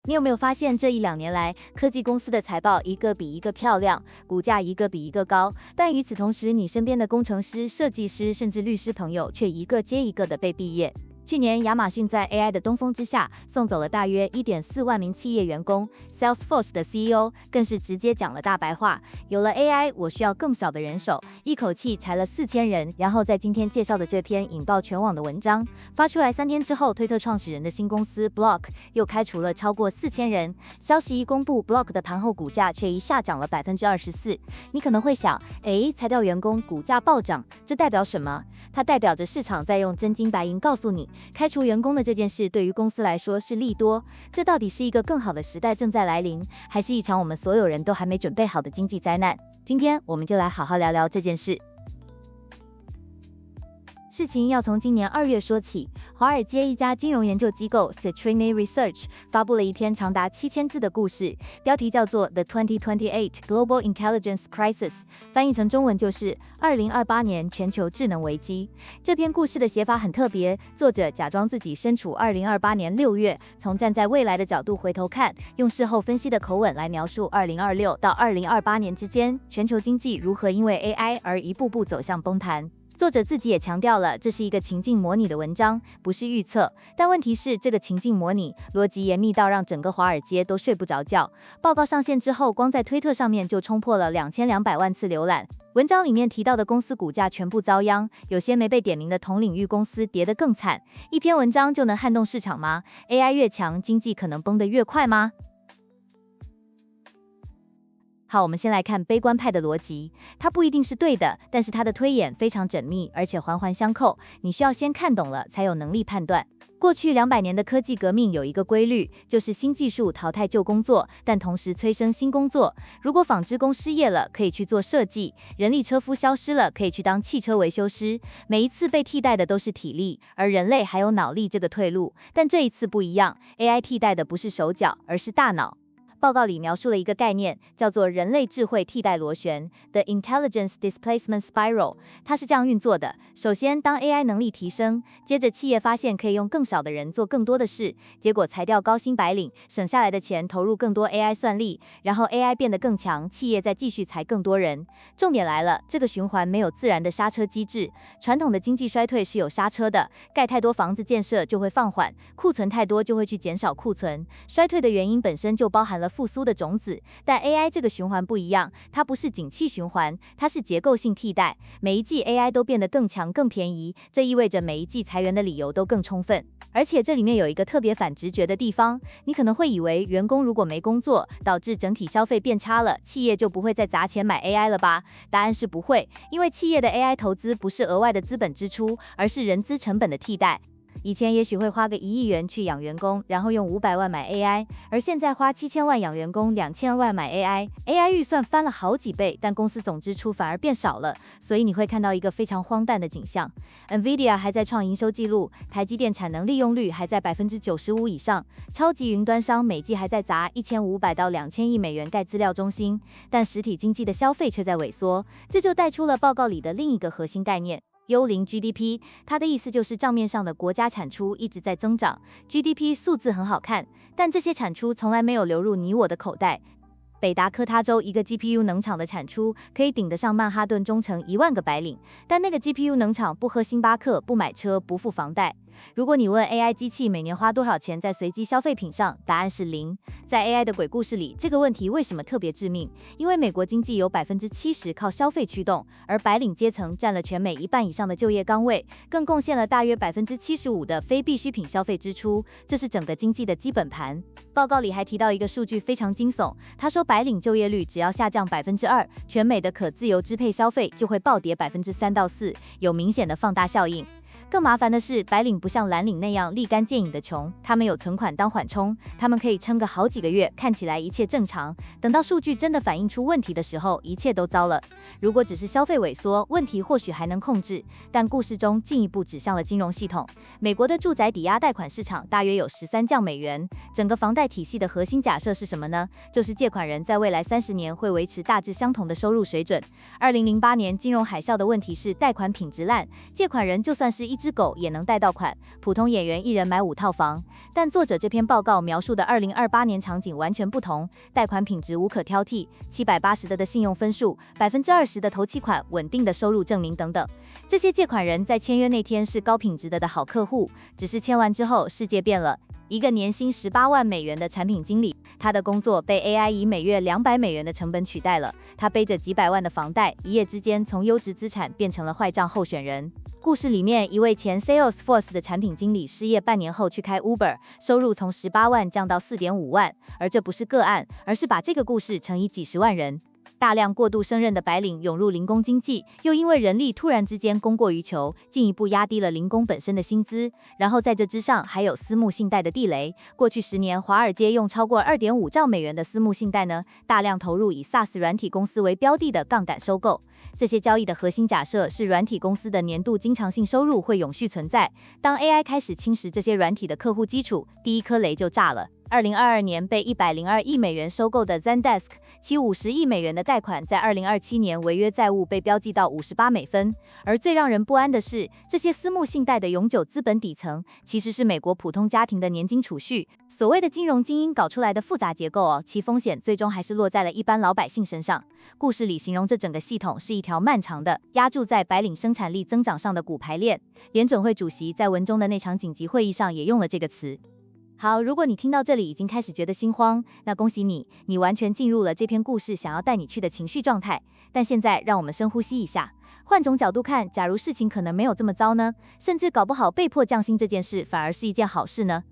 你有没有发现这1-2年来，科技公司的财报一个比一个漂亮，股价一个比一个高，但与此同时，你身边的工程师、设计师甚至律师朋友却一个接一个的被毕业。去年，亚马逊在 AI 的东风之下，送走了大约1.4万名企业员工。Salesforce 的 CEO 更是直接讲了大白话：有了 AI， 我需要更少的人手，一口气裁了4000人。然后在今天介绍的这篇引爆全网的文章发出来3天之后，推特创始人的新公司 Block 又开除了超过4000人。消息一公布 ，Block 的盘后股价却一下涨了24%。你可能会想，裁掉员工，股价暴涨，这代表什么？它代表着市场在用真金白银告诉你，开除员工的这件事对于公司来说是利多。这到底是一个更好的时代正在来临，还是一场我们所有人都还没准备好的经济灾难？今天我们就来好好聊聊这件事。事情要从今年2月说起，华尔街一家金融研究机构 Citrini Research 发布了一篇长达7000字的故事，标题叫做 The 2028 Global Intelligence Crisis， 翻译成中文就是2028年全球智能危机。这篇故事的写法很特别，作者假装自己身处2028年6月，从站在未来的角度回头看，用事后分析的口吻来描述2026到2028年之间全球经济如何因为 AI 而一步步走向崩盘。作者自己也强调了，这是一个情境模拟的文章，不是预测。但问题是，这个情境模拟逻辑严密到让整个华尔街都睡不着觉。报告上线之后，光在推特上面就冲破了2200万次浏览。文章里面提到的公司股价全部遭殃，有些没被点名的同领域公司跌得更惨。一篇文章就能撼动市场吗？ AI 越强，经济可能崩得越快吗？好，我们先来看悲观派的逻辑，它不一定是对的，但是它的推演非常缜密，而且环环相扣，你需要先看懂了，才有能力判断。过去200年的科技革命有一个规律，就是新技术淘汰旧工作，但同时催生新工作。如果纺织工失业了，可以去做设计；人力车夫消失了，可以去当汽车维修师。每一次被替代的都是体力，而人类还有脑力这个退路。但这一次不一样 ，AI 替代的不是手脚，而是大脑。报告里描述了一个概念，叫做人类智慧替代螺旋 The Intelligence Displacement Spiral。 它是这样运作的：首先，当 AI 能力提升，接着企业发现可以用更少的人做更多的事，结果裁掉高薪白领，省下来的钱投入更多 AI 算力，然后 AI 变得更强，企业再继续裁更多人。重点来了，这个循环没有自然的刹车机制。传统的经济衰退是有刹车的，盖太多房子建设就会放缓，库存太多就会去减少库存。衰退的原因本身就包含了复苏的种子，但 AI 这个循环不一样，它不是景气循环，它是结构性替代。每一季 AI 都变得更强更便宜，这意味着每一季裁员的理由都更充分。而且这里面有一个特别反直觉的地方，你可能会以为员工如果没工作，导致整体消费变差了，企业就不会再砸钱买 AI 了吧？答案是不会，因为企业的 AI 投资不是额外的资本支出，而是人资成本的替代。以前也许会花个1亿元去养员工，然后用500万买 AI， 而现在花7000万养员工，2000万买 AI。AI 预算翻了好几倍，但公司总支出反而变少了，所以你会看到一个非常荒诞的景象。NVIDIA 还在创营收纪录，台积电产能利用率还在95%以上，超级云端商每季还在砸1500到2000亿美元盖资料中心，但实体经济的消费却在萎缩，这就带出了报告里的另一个核心概念。幽灵 GDP， 它的意思就是账面上的国家产出一直在增长 ，GDP 数字很好看，但这些产出从来没有流入你我的口袋。北达科他州一个 GPU 能厂的产出可以顶得上曼哈顿中城1万个白领，但那个 GPU 能厂不喝星巴克，不买车，不付房贷。如果你问 AI 机器每年花多少钱在随机消费品上，答案是0。在 AI 的鬼故事里，这个问题为什么特别致命？因为美国经济有70%靠消费驱动，而白领阶层占了全美1半以上的就业岗位，更贡献了大约75%的非必需品消费支出，这是整个经济的基本盘。报告里还提到一个数据非常惊悚，他说白领就业率只要下降2%，全美的可自由支配消费就会暴跌3%到4%，有明显的放大效应。更麻烦的是，白领不像蓝领那样立竿见影的穷，他们有存款当缓冲，他们可以撑个好几个月，看起来一切正常。等到数据真的反映出问题的时候，一切都糟了。如果只是消费萎缩，问题或许还能控制，但故事中进一步指向了金融系统。美国的住宅抵押贷款市场大约有13兆美元，整个房贷体系的核心假设是什么呢？就是借款人在未来30年会维持大致相同的收入水准。2008年金融海啸的问题是贷款品质烂，借款人就算是一只狗也能贷到款，普通演员一人买5套房。但作者这篇报告描述的2028年场景完全不同，贷款品质无可挑剔，780的信用分数，20%的头期款，稳定的收入证明等等。这些借款人在签约那天是高品质的好客户，只是签完之后世界变了。一个年薪18万美元的产品经理，他的工作被 AI 以每月200美元的成本取代了。他背着几百万的房贷，一夜之间从优质资产变成了坏账候选人。故事里面，一位前 Salesforce 的产品经理失业半年后去开 Uber， 收入从18万降到4.5万。而这不是个案，而是把这个故事乘以几十万人。大量过度胜任的白领涌入零工经济，又因为人力突然之间供过于求，进一步压低了零工本身的薪资。然后在这之上还有私募信贷的地雷。过去10年，华尔街用超过2.5兆美元的私募信贷呢，大量投入以 SaaS 软体公司为标的的杠杆收购。这些交易的核心假设是软体公司的年度经常性收入会永续存在。当 AI 开始侵蚀这些软体的客户基础，第一颗雷就炸了。2022年被102亿美元收购的 Zendesk， 其50亿美元的贷款在2027年违约债务被标记到58美分。而最让人不安的是，这些私募信贷的永久资本底层其实是美国普通家庭的年金储蓄。所谓的金融精英搞出来的复杂结构其风险最终还是落在了一般老百姓身上。故事里形容这整个系统是一条漫长的压注在白领生产力增长上的骨牌链。联准会主席在文中的那场紧急会议上也用了这个词。好，如果你听到这里已经开始觉得心慌，那恭喜你，你完全进入了这篇故事想要带你去的情绪状态。但现在让我们深呼吸一下，换种角度看，假如事情可能没有这么糟呢？甚至搞不好被迫降薪这件事反而是一件好事呢？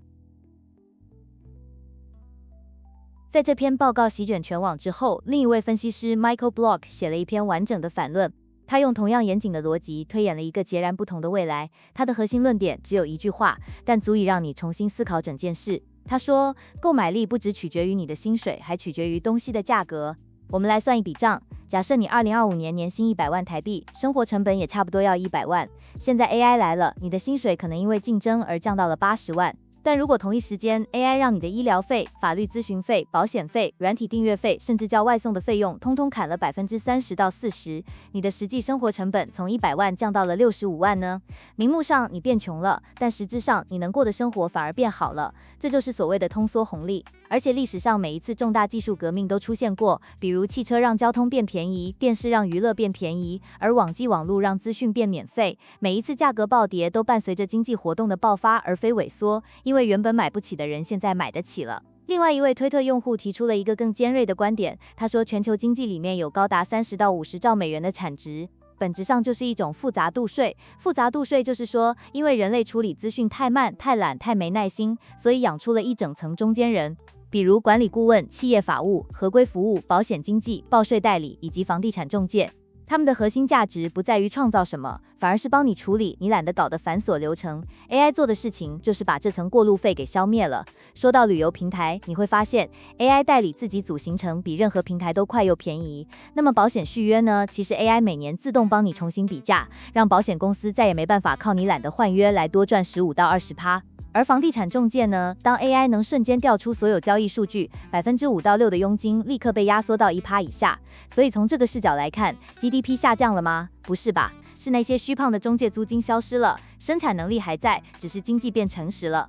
在这篇报告席卷全网之后，另一位分析师 Michael Block 写了一篇完整的反论。他用同样严谨的逻辑推演了一个截然不同的未来。他的核心论点只有一句话，但足以让你重新思考整件事。他说，购买力不只取决于你的薪水，还取决于东西的价格。我们来算一笔账，假设你2025年年薪100万台币，生活成本也差不多要100万。现在 AI 来了，你的薪水可能因为竞争而降到了80万。但如果同一时间 AI 让你的医疗费、法律咨询费、保险费、软体订阅费，甚至叫外送的费用通通砍了30%到40%，你的实际生活成本从100万降到了65万呢？名目上你变穷了，但实质上你能过的生活反而变好了。这就是所谓的通缩红利。而且历史上每一次重大技术革命都出现过，比如汽车让交通变便宜，电视让娱乐变便宜，而网际网络让资讯变免费。每一次价格暴跌都伴随着经济活动的爆发而非萎缩，因为原本买不起的人现在买得起了。另外一位推特用户提出了一个更尖锐的观点，他说全球经济里面有高达30到50兆美元的产值，本质上就是一种复杂度税。复杂度税就是说，因为人类处理资讯太慢、太懒、太没耐心，所以养出了一整层中间人，比如管理顾问、企业法务、合规服务、保险经纪、报税代理以及房地产中介。他们的核心价值不在于创造什么，反而是帮你处理你懒得搞的繁琐流程。AI 做的事情就是把这层过路费给消灭了。说到旅游平台，你会发现 AI 代理自己组行程比任何平台都快又便宜。那么保险续约呢？其实 AI 每年自动帮你重新比价，让保险公司再也没办法靠你懒得换约来多赚15到20%。而房地产中介呢，当 AI 能瞬间调出所有交易数据，5%到6%的佣金立刻被压缩到1%以下。所以从这个视角来看， GDP 下降了吗？不是吧，是那些虚胖的中介租金消失了，生产能力还在，只是经济变诚实了。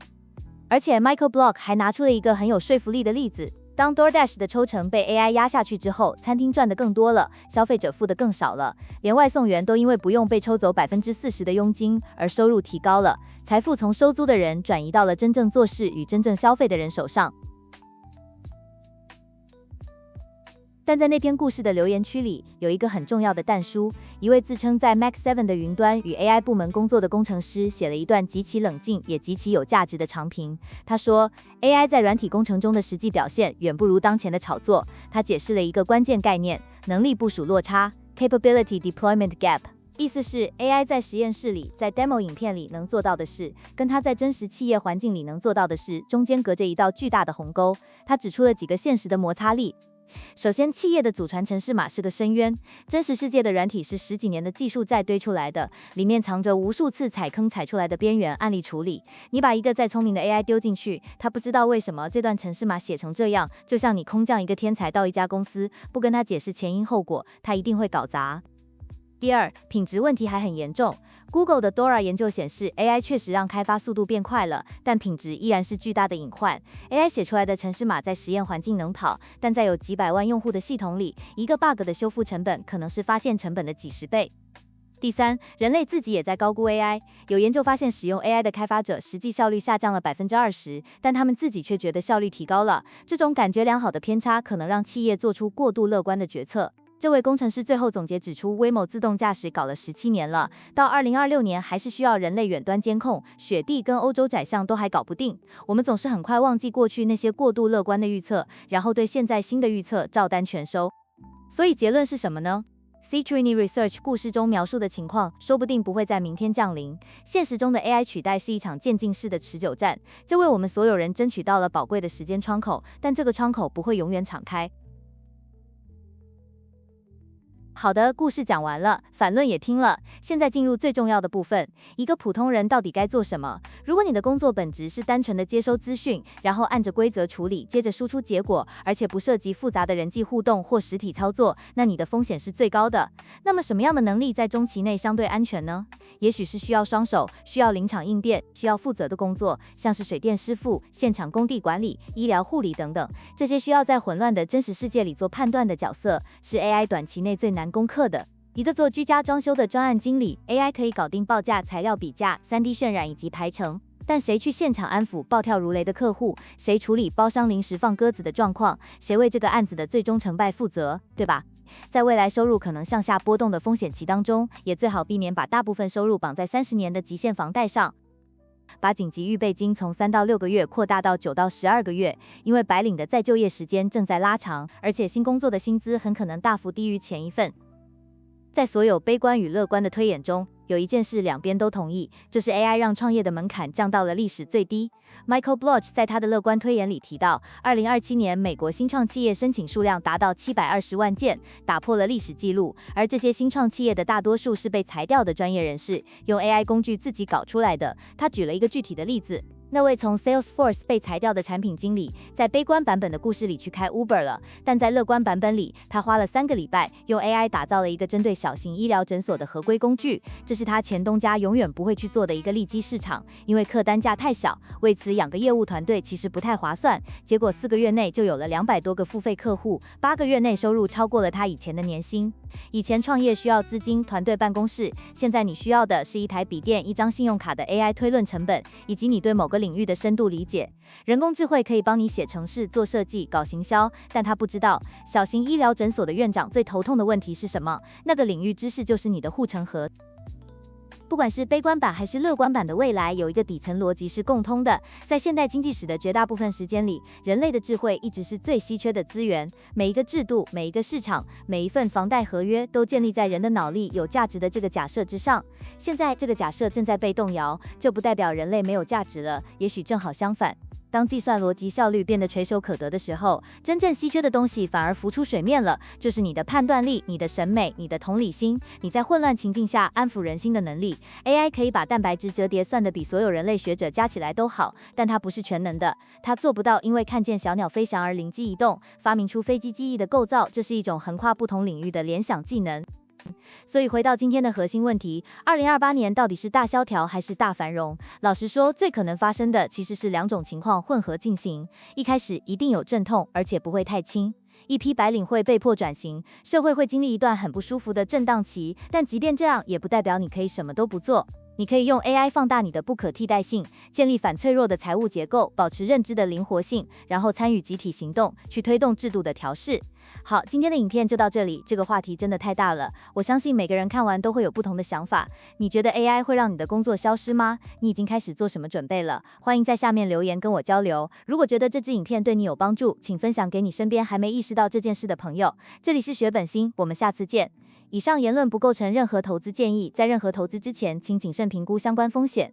而且 Michael Block 还拿出了一个很有说服力的例子，当 DoorDash 的抽成被 AI 压下去之后，餐厅赚得更多了，消费者付得更少了，连外送员都因为不用被抽走40%的佣金而收入提高了，财富从收租的人转移到了真正做事与真正消费的人手上。但在那篇故事的留言区里，有一个很重要的但书。一位自称在 Max7 的云端与 AI 部门工作的工程师写了一段极其冷静也极其有价值的长评。他说 AI 在软体工程中的实际表现远不如当前的炒作。他解释了一个关键概念，能力部署落差 Capability Deployment Gap。意思是 AI 在实验室里，在 demo 影片里能做到的事，跟它在真实企业环境里能做到的事，中间隔着一道巨大的鸿沟。他指出了几个现实的摩擦力。首先，企业的祖传程式码是个深渊，真实世界的软体是10几年的技术债堆出来的，里面藏着无数次踩坑踩出来的边缘案例处理。你把一个再聪明的 AI 丢进去，它不知道为什么这段程式码写成这样，就像你空降一个天才到一家公司，不跟他解释前因后果，他一定会搞砸。第二，品质问题还很严重。Google 的 Dora 研究显示 ，AI 确实让开发速度变快了，但品质依然是巨大的隐患。AI 写出来的程式码在实验环境能跑，但在有几百万用户的系统里，一个 bug 的修复成本可能是发现成本的几十倍。第三，人类自己也在高估 AI。有研究发现，使用 AI 的开发者实际效率下降了20%，但他们自己却觉得效率提高了。这种感觉良好的偏差可能让企业做出过度乐观的决策。这位工程师最后总结指出，Waymo自动驾驶搞了17年了，到2026年还是需要人类远端监控，雪地跟欧洲宰相都还搞不定。我们总是很快忘记过去那些过度乐观的预测，然后对现在新的预测照单全收。所以结论是什么呢？Citrini Research 故事中描述的情况，说不定不会在明天降临。现实中的 AI 取代是一场渐进式的持久战，这为我们所有人争取到了宝贵的时间窗口，但这个窗口不会永远敞开。好的，故事讲完了，反论也听了，现在进入最重要的部分，一个普通人到底该做什么？如果你的工作本质是单纯的接收资讯，然后按着规则处理，接着输出结果，而且不涉及复杂的人际互动或实体操作，那你的风险是最高的。那么什么样的能力在中期内相对安全呢？也许是需要双手，需要临场应变，需要负责的工作，像是水电师傅、现场工地管理、医疗护理等等，这些需要在混乱的真实世界里做判断的角色，是 AI 短期内最难攻克的。一个做居家装修的专案经理 ，AI 可以搞定报价、材料比价、3D 渲染以及排程，但谁去现场安抚暴跳如雷的客户？谁处理包商临时放鸽子的状况？谁为这个案子的最终成败负责？对吧？在未来收入可能向下波动的风险期当中，也最好避免把大部分收入绑在30年的极限房贷上。把紧急预备金从3到6个月扩大到9到12个月，因为白领的再就业时间正在拉长，而且新工作的薪资很可能大幅低于前一份。在所有悲观与乐观的推演中，有一件事两边都同意，就是 AI 让创业的门槛降到了历史最低。Michael Bloch 在他的乐观推演里提到，2027年美国新创企业申请数量达到720万件，打破了历史记录。而这些新创企业的大多数是被裁掉的专业人士，用 AI 工具自己搞出来的。他举了一个具体的例子。那位从 Salesforce 被裁掉的产品经理，在悲观版本的故事里去开 Uber 了，但在乐观版本里，他花了3个礼拜，用 AI 打造了一个针对小型医疗诊所的合规工具。这是他前东家永远不会去做的一个利基市场，因为客单价太小，为此养个业务团队其实不太划算。结果4个月内就有了200多个付费客户，8个月内收入超过了他以前的年薪。以前创业需要资金、团队、办公室，现在你需要的是一台笔电、1张信用卡的 AI 推论成本，以及你对某个领域的深度理解。人工智慧可以帮你写程式、做设计、搞行销，但他不知道小型医疗诊所的院长最头痛的问题是什么，那个领域知识就是你的护城河。不管是悲观版还是乐观版的未来，有一个底层逻辑是共通的。在现代经济史的绝大部分时间里，人类的智慧一直是最稀缺的资源。每一个制度、每一个市场、每一份房贷合约，都建立在人的脑力有价值的这个假设之上。现在这个假设正在被动摇，这不代表人类没有价值了，也许正好相反。当计算逻辑效率变得垂手可得的时候，真正稀缺的东西反而浮出水面了，就是你的判断力、你的审美、你的同理心，你在混乱情境下安抚人心的能力。AI 可以把蛋白质折叠算得比所有人类学者加起来都好，但它不是全能的，它做不到因为看见小鸟飞翔而灵机一动，发明出飞机机翼的构造，这是一种横跨不同领域的联想技能。所以回到今天的核心问题，2028年到底是大萧条还是大繁荣？老实说，最可能发生的其实是2种情况混合进行。一开始一定有阵痛，而且不会太轻。一批白领会被迫转型，社会会经历一段很不舒服的震荡期，但即便这样，也不代表你可以什么都不做。你可以用 AI 放大你的不可替代性，建立反脆弱的财务结构，保持认知的灵活性，然后参与集体行动，去推动制度的调试。好，今天的影片就到这里，这个话题真的太大了，我相信每个人看完都会有不同的想法。你觉得 AI 会让你的工作消失吗？你已经开始做什么准备了？欢迎在下面留言跟我交流。如果觉得这支影片对你有帮助，请分享给你身边还没意识到这件事的朋友。这里是学本心，我们下次见。以上言论不构成任何投资建议，在任何投资之前，请谨慎评估相关风险。